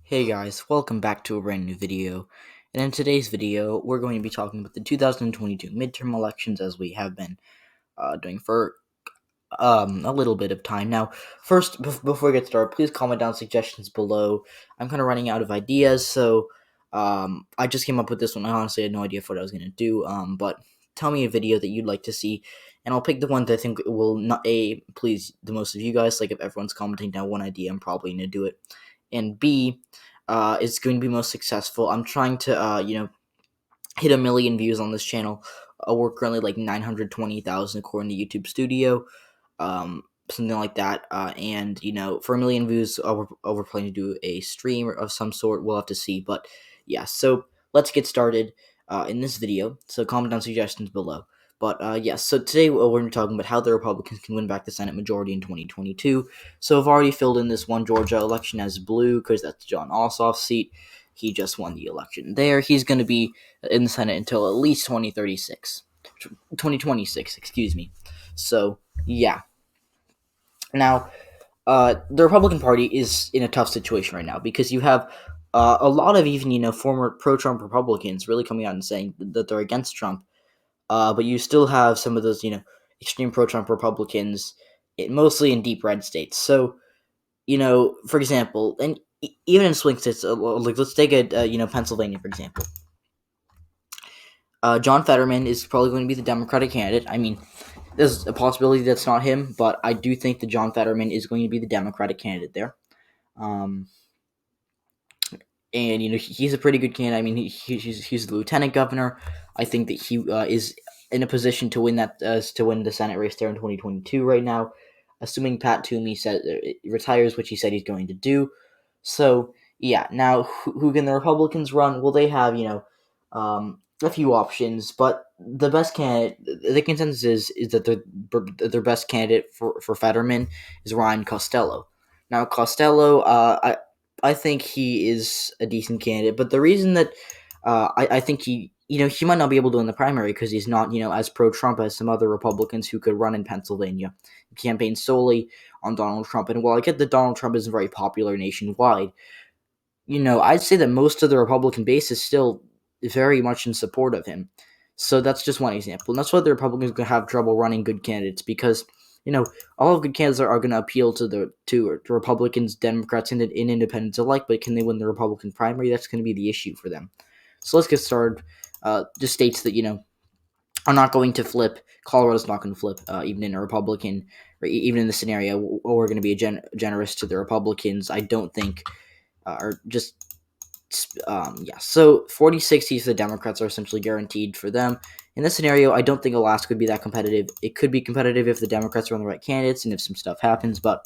Hey guys, welcome back to a brand new video. And in today's video, we're going to be talking about the 2022 midterm elections as we have been doing for a little bit of time. Now, first, before we get started, please comment down suggestions below. I'm kind of running out of ideas, so I just came up with this one. I honestly had no idea what I was going to do, but tell me a video that you'd like to see, and I'll pick the one that I think will not please the most of you guys. Like if everyone's commenting down one idea, I'm probably going to do it. And B, is going to be most successful. I'm trying to, hit 1 million views on this channel. We're currently like 920,000 according to YouTube Studio, something like that. And for 1 million views, we're planning to do a stream of some sort. We'll have to see, but yeah. So let's get started in this video. So comment down suggestions below. But yes, so today we're going to be talking about how the Republicans can win back the Senate majority in 2022. So I've already filled in this one Georgia election as blue because that's John Ossoff's seat. He just won the election there. He's going to be in the Senate until at least 2026, excuse me. So, yeah. Now, the Republican Party is in a tough situation right now because you have a lot of even, former pro-Trump Republicans really coming out and saying that they're against Trump. But you still have some of those, extreme pro-Trump Republicans, mostly in deep red states. So, for example, and even in swing states, like let's take Pennsylvania for example. John Fetterman is probably going to be the Democratic candidate. I mean, there's a possibility that's not him, but I do think that John Fetterman is going to be the Democratic candidate there. And he's a pretty good candidate. I mean, he's the lieutenant governor. I think that he is in a position to win the Senate race there in 2022 right now, assuming Pat Toomey retires, which he said he's going to do. So yeah, now who can the Republicans run? Well, they have a few options, but the best candidate, the consensus is that their best candidate for Fetterman is Ryan Costello. Now Costello, I think he is a decent candidate, but the reason that I think he might not be able to win the primary because he's not as pro-Trump as some other Republicans who could run in Pennsylvania, campaign solely on Donald Trump. And while I get that Donald Trump isn't very popular nationwide, I'd say that most of the Republican base is still very much in support of him. So that's just one example, and that's why the Republicans are going to have trouble running good candidates because all of good candidates are going to appeal to Republicans, Democrats, and independents alike. But can they win the Republican primary? That's going to be the issue for them. So let's get started. Just states that are not going to flip. Colorado's not going to flip, even in a Republican, or even in the scenario where we're going to be generous to the Republicans. I don't think, or just. So 40-60 for the Democrats are essentially guaranteed for them. In this scenario, I don't think Alaska would be that competitive. It could be competitive if the Democrats are on the right candidates and if some stuff happens, but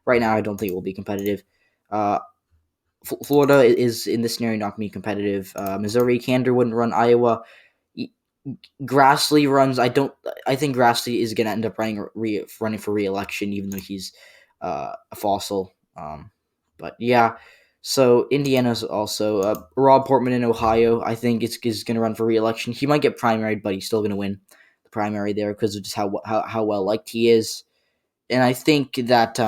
right now I don't think it will be competitive. Florida is in this scenario not going to be competitive. Missouri, Cantor wouldn't run. Iowa, Grassley runs. I think Grassley is going to end up running for re-election, even though he's a fossil. But yeah. So Indiana's also Rob Portman in Ohio. I think is going to run for re-election. He might get primaried, but he's still going to win the primary there because of just how well liked he is. And I think that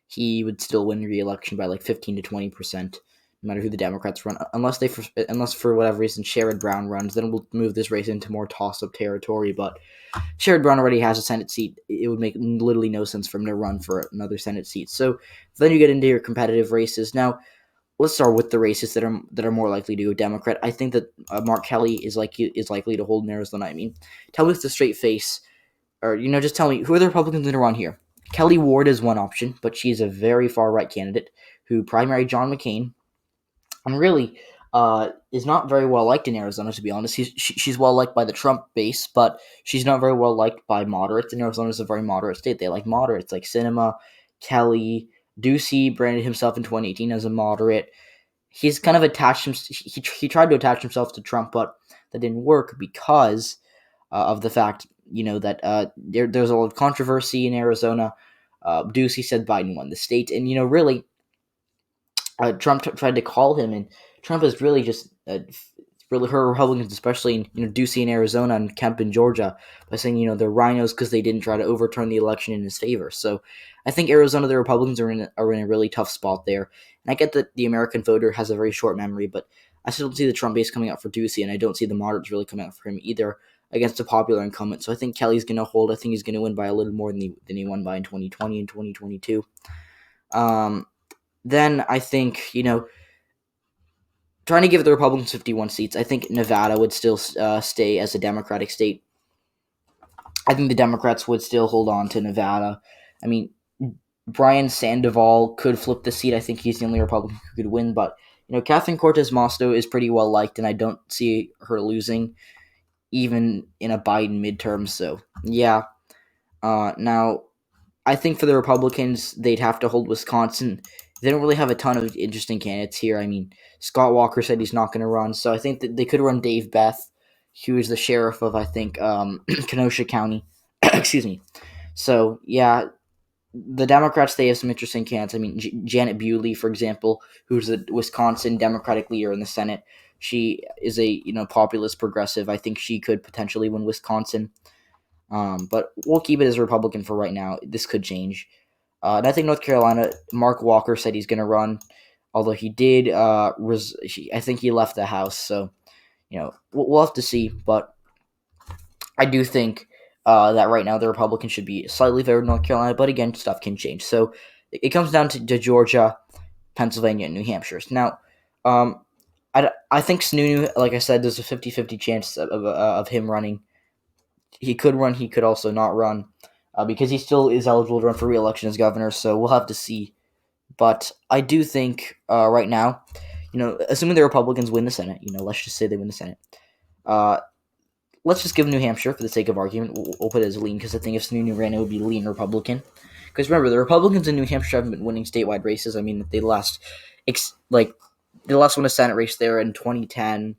he would still win re-election by like 15 to 20%, no matter who the Democrats run, unless for whatever reason Sherrod Brown runs. Then we'll move this race into more toss-up territory. But Sherrod Brown already has a Senate seat. It would make literally no sense for him to run for another Senate seat. So then you get into your competitive races. Now, let's start with the races that are more likely to go Democrat. I think that Mark Kelly is likely to hold in Arizona. I mean, tell me with a straight face, or just tell me who are the Republicans going to run here. Kelly Ward is one option, but she's a very far right candidate who primaried John McCain, and really is not very well liked in Arizona, to be honest. She's well liked by the Trump base, but she's not very well liked by moderates. And Arizona is a very moderate state. They like moderates like Sinema, Kelly, Ducey branded himself in 2018 as a moderate. He's kind of attached him. He tried to attach himself to Trump, but that didn't work because of the fact that there's a lot of controversy in Arizona. Ducey said Biden won the state, and really. Trump tried to call him, and Trump has really just really hurt Republicans, especially in Ducey in Arizona and Kemp in Georgia, by saying they're rhinos because they didn't try to overturn the election in his favor. So I think Arizona, the Republicans are in a really tough spot there. And I get that the American voter has a very short memory, but I still don't see the Trump base coming out for Ducey, and I don't see the moderates really coming out for him either against a popular incumbent. So I think Kelly's going to hold. I think he's going to win by a little more than he won by in 2020 and 2022. Then I think, trying to give the Republicans 51 seats, I think Nevada would still stay as a Democratic state. I think the Democrats would still hold on to Nevada. I mean, Brian Sandoval could flip the seat. I think he's the only Republican who could win, but Catherine Cortez Masto is pretty well liked, and I don't see her losing even in a Biden midterm. So yeah. Now, I think for the Republicans, they'd have to hold Wisconsin. They don't really have a ton of interesting candidates here. I mean, Scott Walker said he's not going to run, so I think that they could run Dave Beth, who is the sheriff of, I think, Kenosha County. Excuse me. So, yeah, the Democrats, they have some interesting candidates. I mean, Janet Bewley, for example, who's a Wisconsin Democratic leader in the Senate. She is a populist progressive. I think she could potentially win Wisconsin. But we'll keep it as a Republican for right now. This could change. And I think North Carolina, Mark Walker said he's going to run, although he did. I think he left the House, so we'll have to see. But I do think that right now the Republicans should be slightly favored in North Carolina, but again, stuff can change. So it comes down to Georgia, Pennsylvania, and New Hampshire. Now, I think Sununu, like I said, there's a 50-50 chance of him running. He could run, he could also not run, because he still is eligible to run for re-election as governor, so we'll have to see. But I do think right now, assuming the Republicans win the Senate, let's just say they win the Senate, let's just give New Hampshire, for the sake of argument, we'll put it as lean, because I think if Sununu ran, it would be lean Republican. Because remember, the Republicans in New Hampshire haven't been winning statewide races. I mean, they lost won a Senate race there in 2010,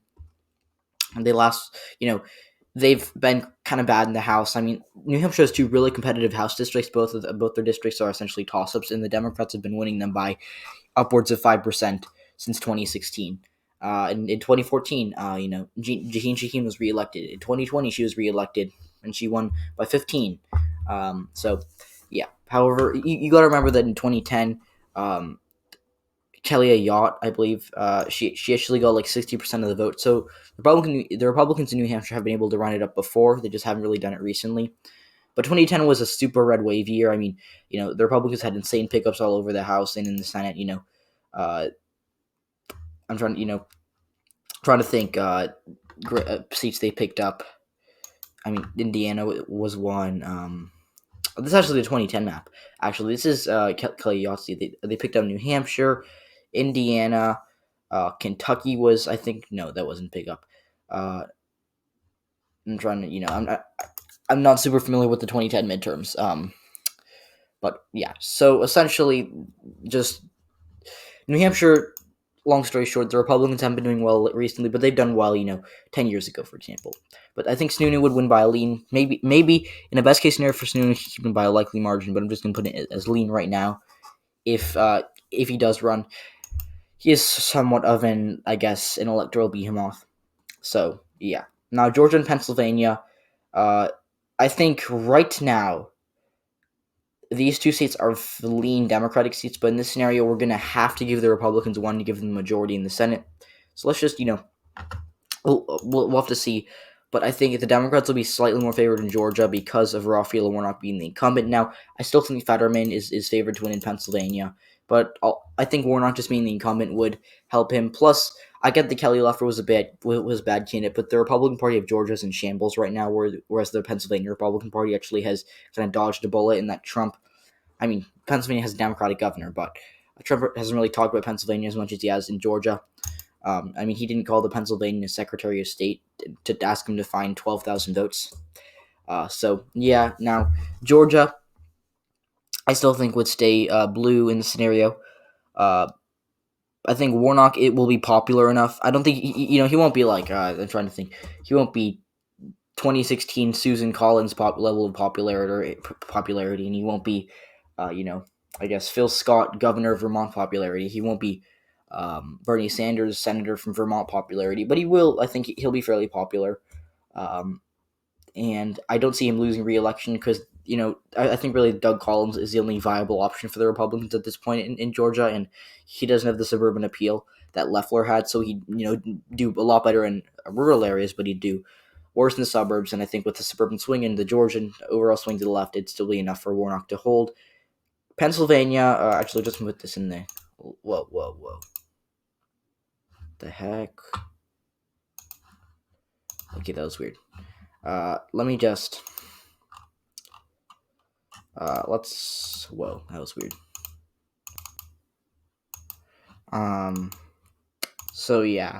and they lost, they've been kind of bad in the House. I mean, New Hampshire has two really competitive House districts. Both their districts are essentially toss-ups, and the Democrats have been winning them by upwards of 5% since 2016. In 2014, Jaheen Shaheen was reelected. In 2020, she was reelected, and she won by 15. So, yeah. However, you got to remember that in 2010, Kelly Ayotte, I believe, she actually got like 60% of the vote. So the Republicans in New Hampshire have been able to run it up before. They just haven't really done it recently. But 2010 was a super red wave year. I mean, the Republicans had insane pickups all over the House and in the Senate. I'm trying to think seats they picked up. I mean, Indiana was one. This is actually the 2010 map. Actually, this is Kelly Ayotte. They picked up New Hampshire, Indiana, Kentucky was, I think, no, that wasn't pick up. I'm trying to, I'm not super familiar with the 2010 midterms. But yeah, so essentially, just New Hampshire. Long story short, the Republicans haven't been doing well recently, but they've done well, 10 years ago, for example. But I think Sununu would win by a lean. Maybe in a best case scenario for Sununu, he can win by a likely margin, but I'm just going to put it as lean right now. If he does run, he is somewhat of an electoral behemoth. So, yeah. Now, Georgia and Pennsylvania, I think right now, these two seats are lean Democratic seats, but in this scenario, we're going to have to give the Republicans one to give them the majority in the Senate. So let's just, we'll have to see. But I think the Democrats will be slightly more favored in Georgia because of Raphael Warnock being the incumbent. Now, I still think Fetterman is favored to win in Pennsylvania, but I think Warnock just being the incumbent would help him. Plus, I get that Kelly Loeffler was a bad candidate, but the Republican Party of Georgia is in shambles right now, whereas the Pennsylvania Republican Party actually has kind of dodged a bullet in that Pennsylvania has a Democratic governor, but Trump hasn't really talked about Pennsylvania as much as he has in Georgia. He didn't call the Pennsylvania Secretary of State to ask him to find 12,000 votes. So, yeah, now, Georgia, I still think would stay blue in the scenario. I think Warnock, it will be popular enough. I don't think, he won't be like, I'm trying to think, he won't be 2016 Susan Collins level of popularity, and he won't be, Phil Scott, governor of Vermont popularity. He won't be Bernie Sanders, senator from Vermont popularity, but I think he'll be fairly popular. Um, and I don't see him losing re-election because I think really Doug Collins is the only viable option for the Republicans at this point in Georgia, and he doesn't have the suburban appeal that Loeffler had, so he'd do a lot better in rural areas, but he'd do worse in the suburbs. And I think with the suburban swing and the Georgian overall swing to the left, it'd still be enough for Warnock to hold. Pennsylvania, actually, just put this in there. Whoa. The heck? Okay, that was weird. Let me just. Whoa, that was weird. So yeah.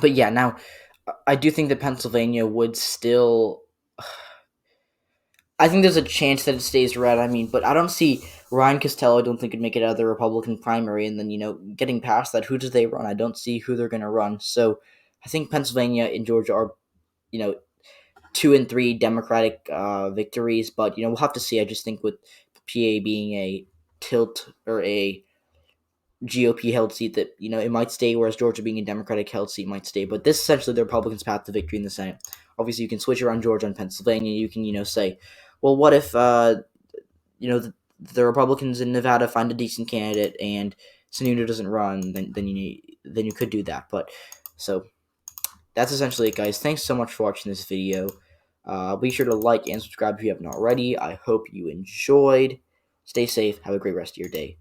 But yeah, now I do think that Pennsylvania would still. I think there's a chance that it stays red. I mean, but I don't see Ryan Costello. I don't think could make it out of the Republican primary, and then getting past that, who do they run? I don't see who they're going to run. So I think Pennsylvania and Georgia are, 2 and 3 Democratic victories, but we'll have to see. I just think with PA being a tilt or a GOP held seat that it might stay, whereas Georgia being a Democratic held seat might stay. But this is essentially the Republicans' path to victory in the Senate. Obviously, you can switch around Georgia and Pennsylvania. You can say, well, what if the Republicans in Nevada find a decent candidate and Sununu doesn't run? Then you could do that. But so that's essentially it, guys. Thanks so much for watching this video. Be sure to like and subscribe if you haven't already. I hope you enjoyed. Stay safe. Have a great rest of your day.